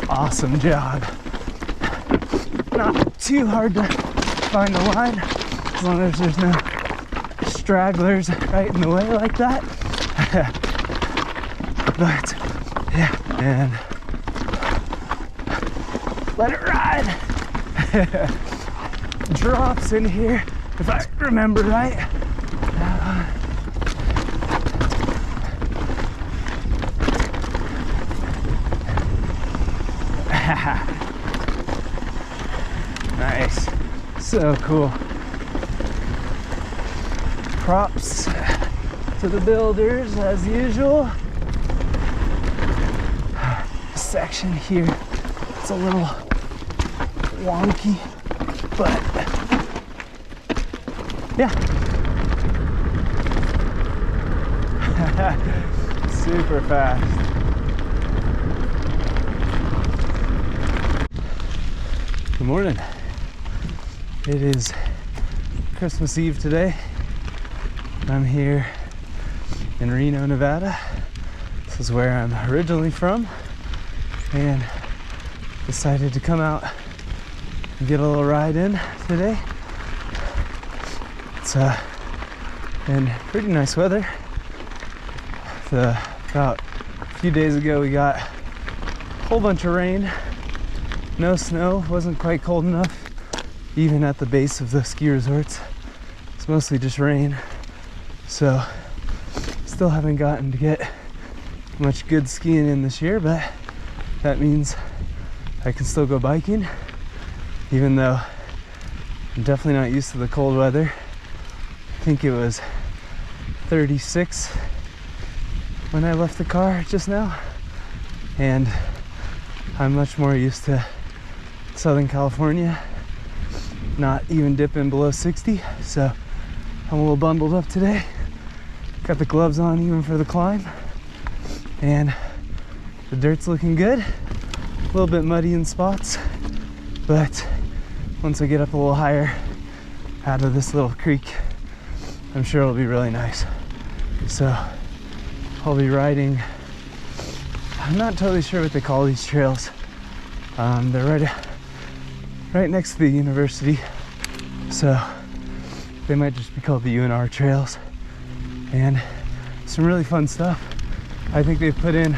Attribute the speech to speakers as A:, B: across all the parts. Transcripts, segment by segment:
A: awesome job. Not too hard to find the line, as long as there's no stragglers right in the way like that. But yeah, and let it ride. Drops in here, if I remember right. Nice, so cool. Props to the builders as usual. This section here, it's a little wonky, but yeah. Super fast. Good morning. It is Christmas Eve today. I'm here in Reno, Nevada. This is where I'm originally from, and decided to come out and get a little ride in today. It's been pretty nice weather. About a few days ago we got a whole bunch of rain. No snow, wasn't quite cold enough even at the base of the ski resorts. It's mostly just rain. So still haven't gotten to get much good skiing in this year, but that means I can still go biking, even though I'm definitely not used to the cold weather. I think it was 36 when I left the car just now, and I'm much more used to Southern California, not even dipping below 60, so I'm a little bundled up today. Got the gloves on even for the climb, and the dirt's looking good. A little bit muddy in spots, but once I get up a little higher out of this little creek, I'm sure it'll be really nice. So I'll be riding, I'm not totally sure what they call these trails. They're right next to the university, so they might just be called the UNR trails, and some really fun stuff. I think they've put in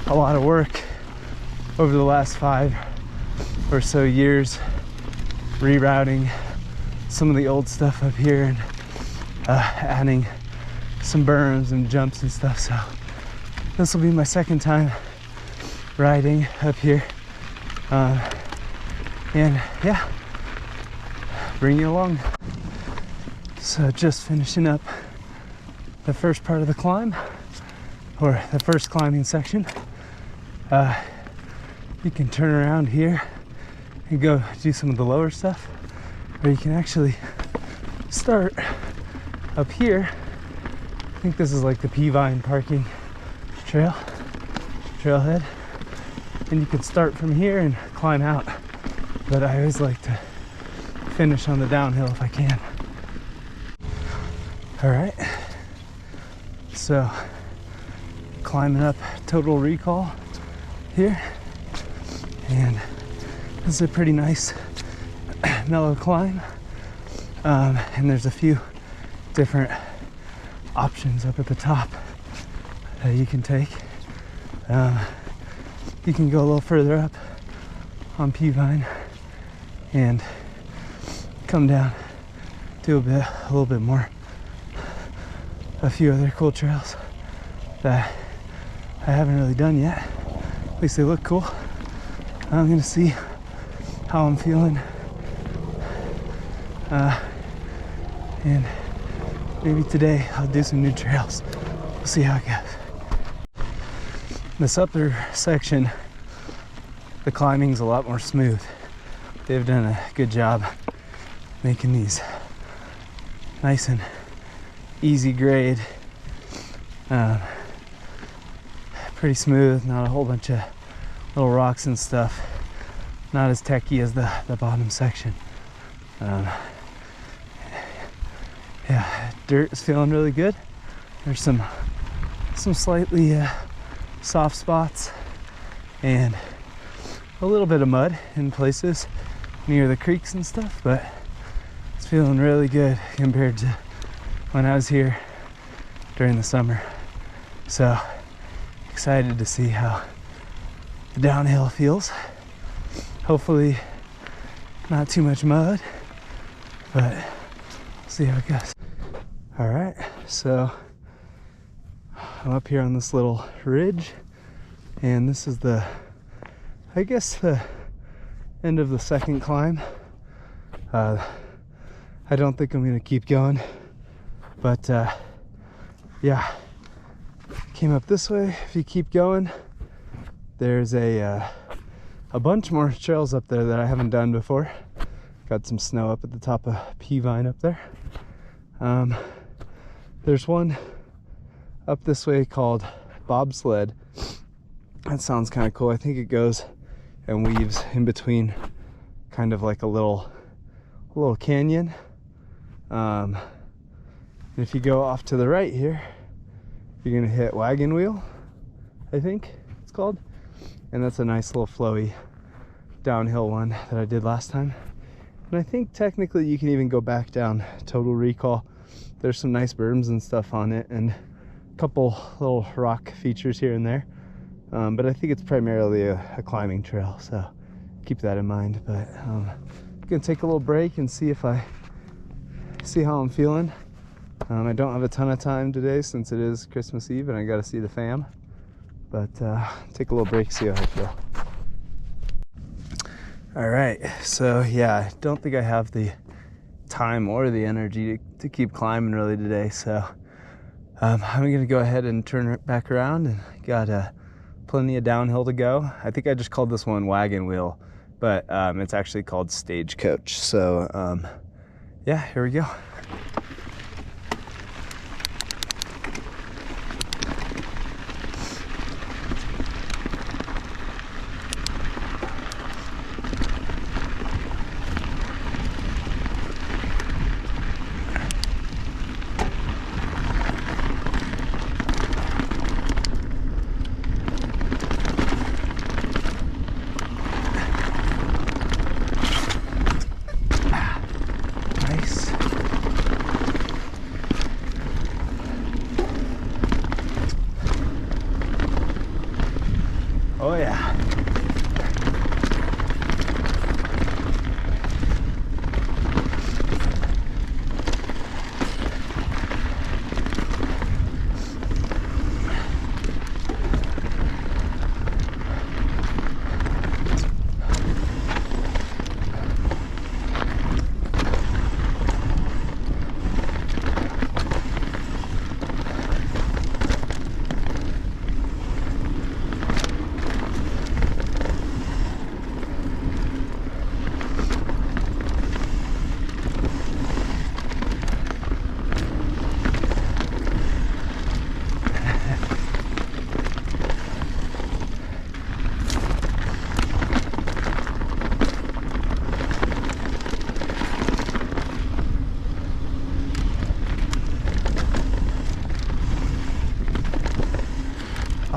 A: a lot of work over the last 5 or so years rerouting some of the old stuff up here and adding some berms and jumps and stuff. So this will be my second time riding up here, and yeah, bring you along. So just finishing up the first part of the climb, or the first climbing section. You can turn around here and go do some of the lower stuff, or you can actually start up here. I think this is like the Peavine parking trailhead, and you can start from here and climb out, but I always like to finish on the downhill if I can. All right, so climbing up Total Recall here, and this is a pretty nice mellow climb, and there's a few different options up at the top that you can take. You can go a little further up on Peavine and come down to a little bit more, a few other cool trails that I haven't really done yet. At least they look cool. I'm gonna see how I'm feeling, and maybe today I'll do some new trails. We'll see how it goes. This upper section, the climbing's a lot more smooth. They've done a good job making these nice and easy grade, pretty smooth, not a whole bunch of little rocks and stuff, not as techy as the bottom section. Yeah, dirt is feeling really good. There's some slightly soft spots, and a little bit of mud in places near the creeks and stuff, but it's feeling really good compared to when I was here during the summer. So excited to see how the downhill feels. Hopefully not too much mud, but we'll see how it goes. All right, so I'm up here on this little ridge, and this is I guess the end of the second climb. I don't think I'm gonna keep going, but yeah, came up this way. If you keep going, there's a bunch more trails up there that I haven't done before. Got some snow up at the top of Peavine up there. There's one up this way called Bobsled. That sounds kind of cool. I think it goes and weaves in between kind of like a little canyon. And if you go off to the right here, you're gonna hit Wagon Wheel, I think it's called. And that's a nice little flowy downhill one that I did last time. And I think technically you can even go back down Total Recall. There's some nice berms and stuff on it, and a couple little rock features here and there. But I think it's primarily a climbing trail, so keep that in mind. But I'm gonna take a little break and see how I'm feeling. I don't have a ton of time today since it is Christmas Eve and I gotta see the fam. But take a little break, see how I feel. All right, so yeah, I don't think I have the time or the energy to keep climbing really today, so I'm gonna go ahead and turn it back around, and got plenty of downhill to go. I think I just called this one Wagon Wheel, but it's actually called Stagecoach. So yeah, here we go. Oh yeah.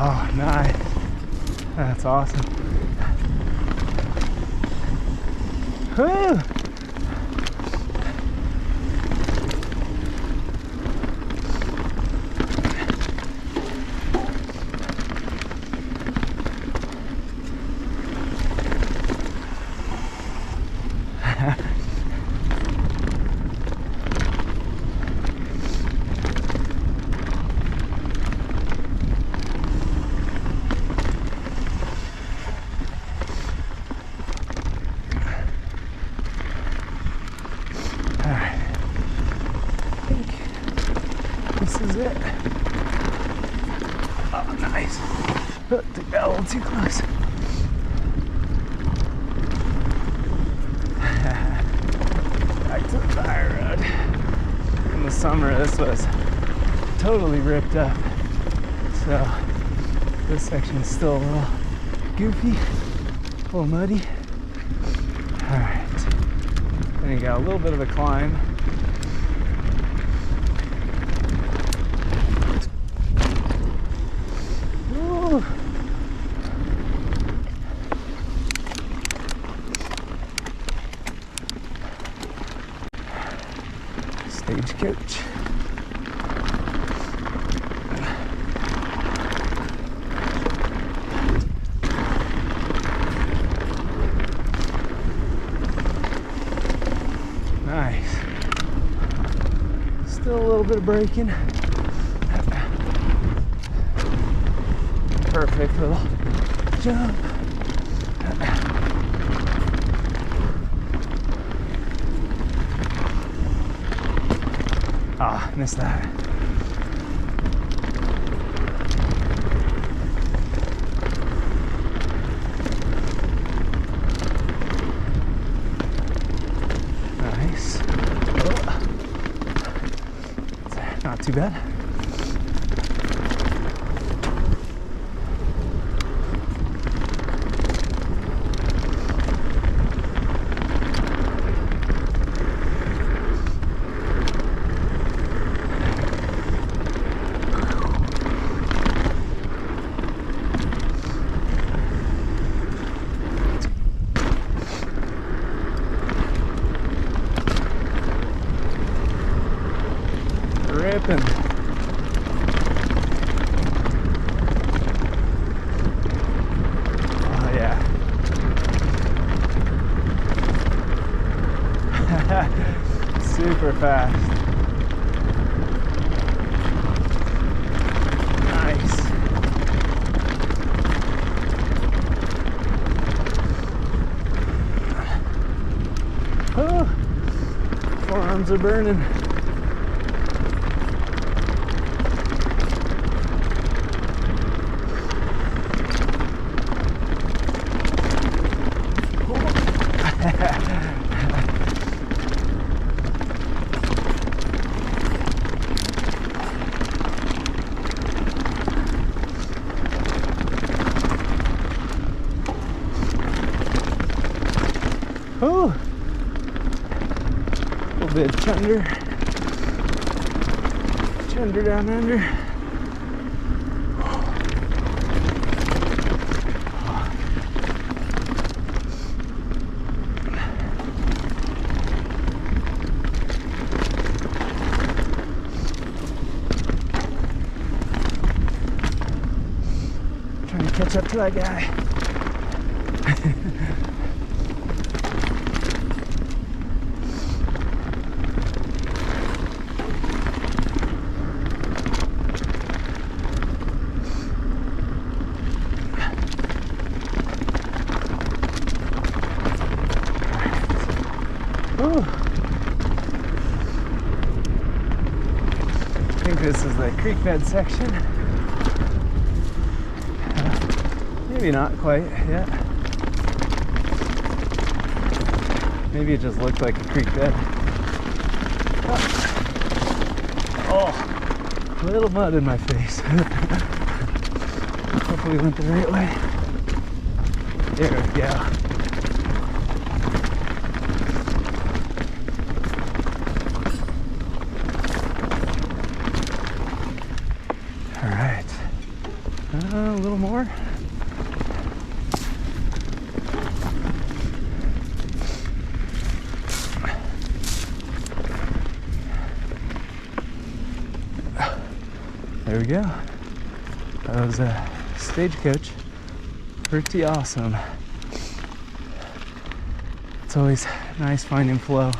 A: Oh, nice. That's awesome. Woo! This is it. Oh, nice. Took that a little too close. Back to the fire road. In the summer, this was totally ripped up. So this section is still a little goofy, a little muddy. All right. Then you got a little bit of a climb. Stagecoach. Nice. Still a little bit of braking. Perfect little jump. Ah, missed that. Nice. Oh. Not too bad. Rippin. Oh yeah. Super fast. Nice. Oh, forearms are burning. Oh, a little bit of chunder down under. Trying to catch up to that guy. Ooh. I think this is the creek bed section. Maybe not quite yet. Maybe it just looked like a creek bed. Oh, a little mud in my face. Hopefully we went the right way. There we go. All right, a little more. There we go. That was a stagecoach. Pretty awesome. It's always nice finding flow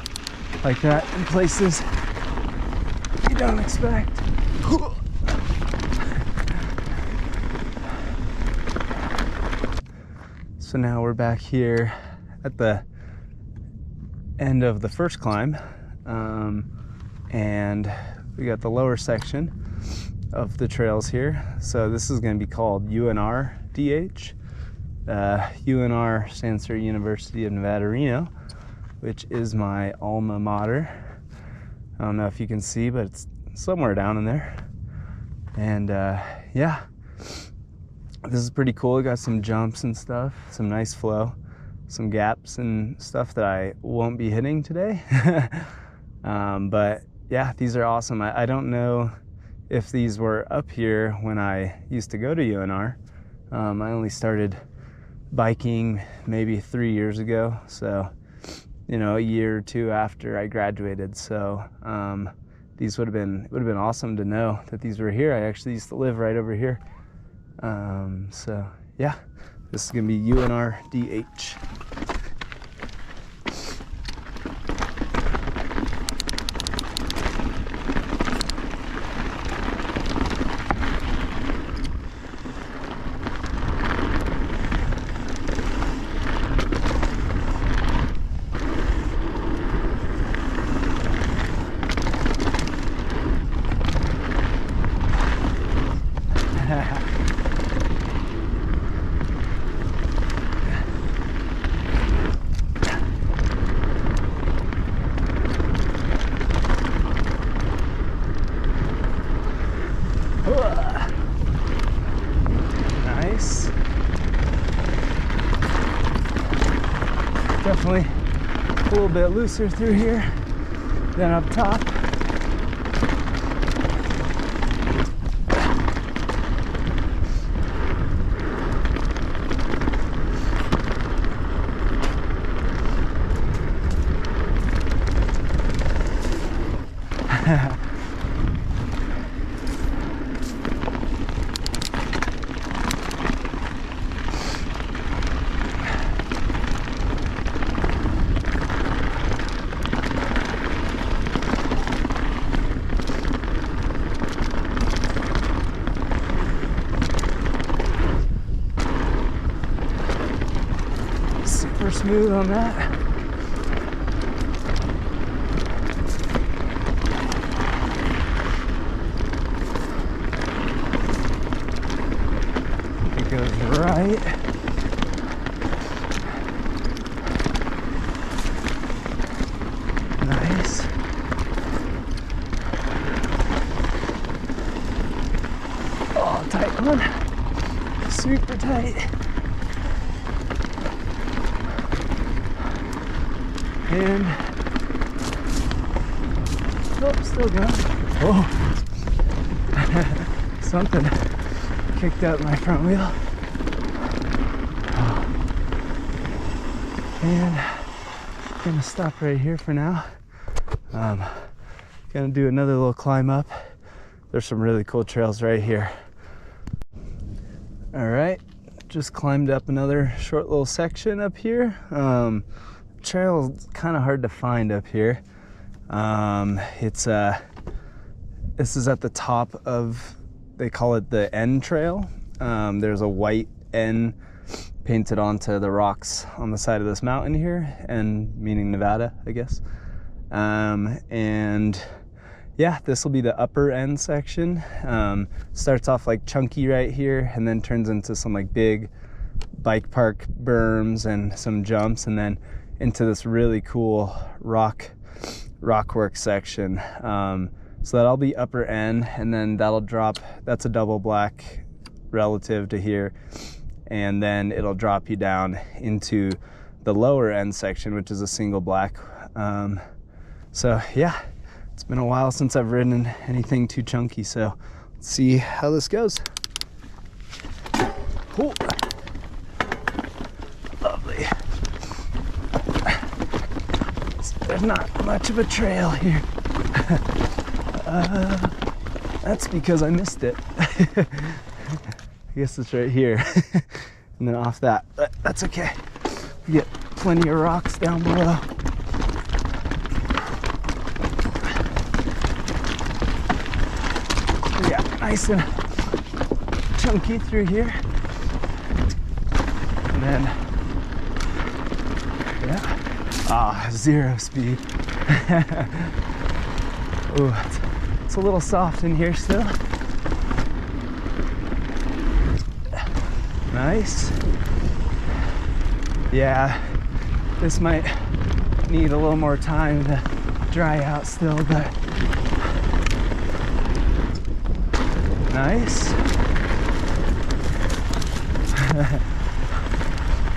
A: like that in places you don't expect. So now we're back here at the end of the first climb, and we got the lower section of the trails here. So this is going to be called UNR DH. UNR stands for University of Nevada, Reno, which is my alma mater. I don't know if you can see, but it's somewhere down in there. And yeah, this is pretty cool. It got some jumps and stuff, some nice flow, some gaps and stuff that I won't be hitting today. But yeah, these are awesome. I don't know if these were up here when I used to go to UNR. I only started biking maybe 3 years ago. So you know, a year or two after I graduated. So these would have been awesome to know that these were here. I actually used to live right over here. So yeah, this is gonna be UNR DH. Nice. Definitely a little bit looser through here than up top. Super smooth on that. It goes right. Nice. Oh, tight one. Super tight. And oh, still going. Oh, something kicked out my front wheel. And I'm gonna stop right here for now. Gonna do another little climb up. There's some really cool trails right here. All right, just climbed up another short little section up here. Trail is kind of hard to find up here. This is at the top of, they call it the N trail. There's a white N painted onto the rocks on the side of this mountain here, N meaning Nevada, I guess. And yeah, this will be the upper end section. Starts off like chunky right here and then turns into some like big bike park berms and some jumps, and then into this really cool rockwork section. So that'll be upper N, and then that'll drop, that's a double black relative to here, and then it'll drop you down into the lower end section, which is a single black. So yeah, it's been a while since I've ridden anything too chunky, so let's see how this goes. Cool. Lovely. There's not much of a trail here. That's because I missed it. I guess it's right here. And then off that, but that's okay. We get plenty of rocks down below. Yeah, nice and chunky through here. And then, yeah, zero speed. Ooh, it's a little soft in here still. Nice. Yeah, this might need a little more time to dry out still, but nice.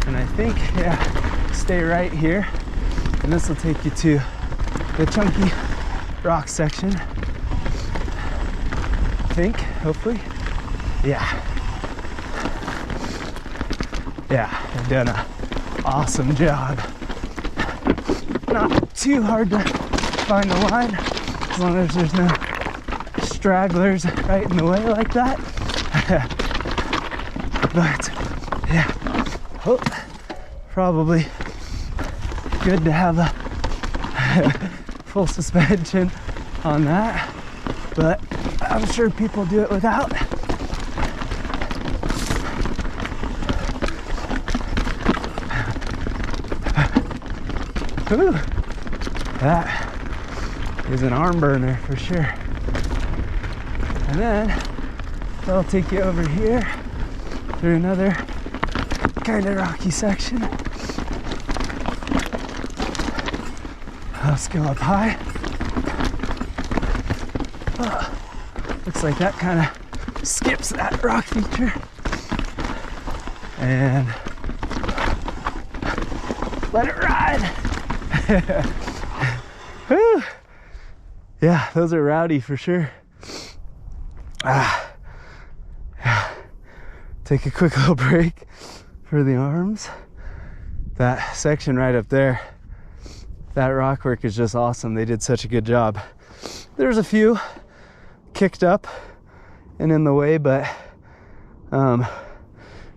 A: And I think, yeah, stay right here, and this will take you to the chunky rock section. I think, hopefully. Yeah. Yeah, I've done an awesome job. not too hard to find the line, as long as there's no stragglers right in the way like that. But yeah, oh, probably good to have a full suspension on that, but I'm sure people do it without. Ooh, that is an arm burner for sure. And then that'll take you over here through another kind of rocky section. Let's go up high. Oh, looks like that kind of skips that rock feature. And let it ride. Whew. Yeah, those are rowdy for sure. Take a quick little break for the arms. That section right up there, that rock work is just awesome. They did such a good job. There's a few kicked up and in the way, but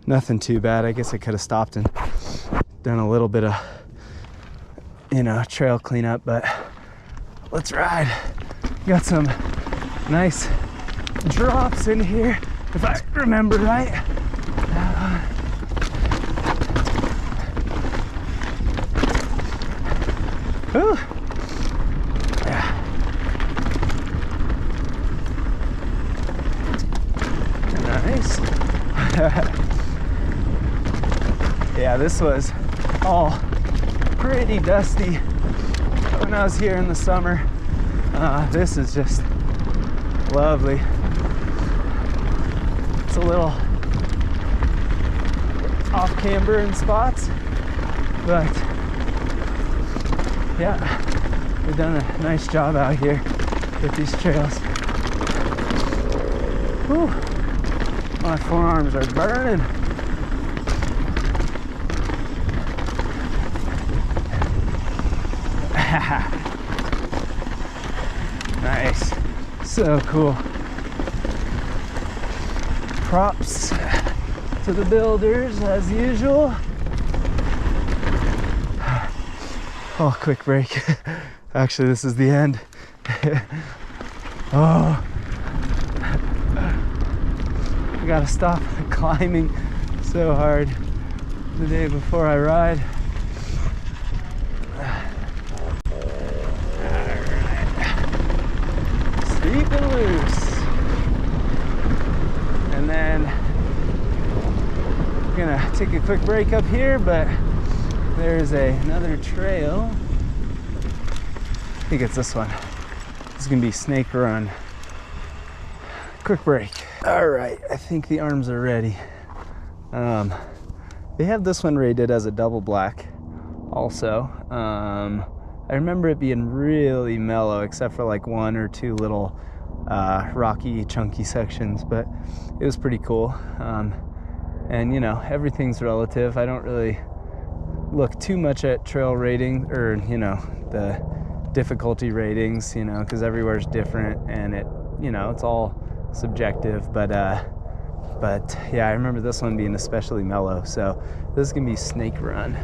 A: nothing too bad. I guess I could have stopped and done a little bit of, you know, trail cleanup, but let's ride. Got some nice drops in here, if I remember right. Ooh. Yeah. Nice. Yeah, this was all pretty dusty when I was here in the summer. This is just lovely. It's a little off camber in spots, but yeah, we've done a nice job out here with these trails. Whew. My forearms are burning. Nice. So cool. Props to the builders as usual. Oh, quick break. Actually, this is the end. Oh, I gotta stop climbing so hard the day before I ride. Steep and loose. And then I'm gonna take a quick break up here, but there's another trail. I think it's this one. This is gonna be Snake Run. Quick break. All right, I think the arms are ready. They have this one rated as a double black also. I remember it being really mellow, except for like one or two little rocky, chunky sections, but it was pretty cool. And you know, everything's relative. I don't really look too much at trail rating, or you know, the difficulty ratings, you know, because everywhere's different, and it, you know, it's all subjective. But yeah, I remember this one being especially mellow. So this is gonna be Snake Run.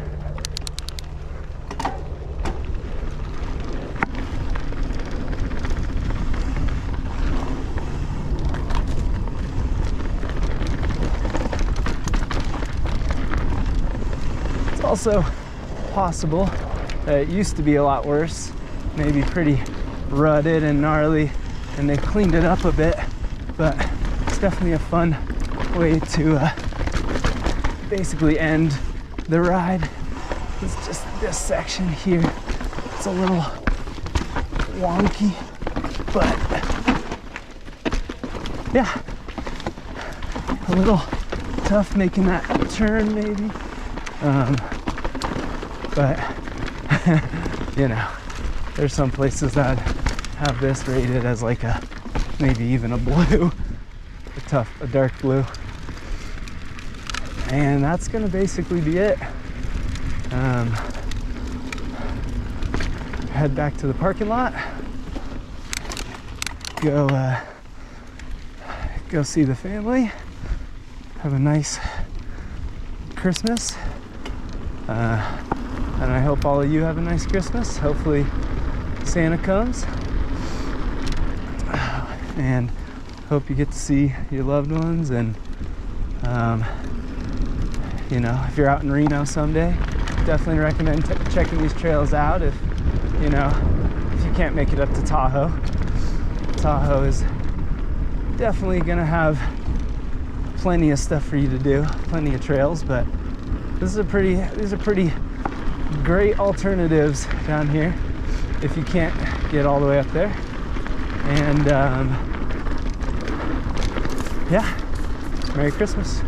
A: Also possible that it used to be a lot worse, maybe pretty rutted and gnarly, and they cleaned it up a bit, but it's definitely a fun way to basically end the ride. It's just this section here. It's a little wonky, but yeah, a little tough making that turn maybe. But you know, there's some places that have this rated as like a, maybe even a blue, a dark blue. And that's gonna basically be it. head back to the parking lot, go see the family, have a nice Christmas, and I hope all of you have a nice Christmas. Hopefully Santa comes, and hope you get to see your loved ones. And you know, if you're out in Reno someday, definitely recommend checking these trails out. If you can't make it up to Tahoe, Tahoe is definitely gonna have plenty of stuff for you to do, plenty of trails, but these are pretty great alternatives down here if you can't get all the way up there. And yeah, Merry Christmas.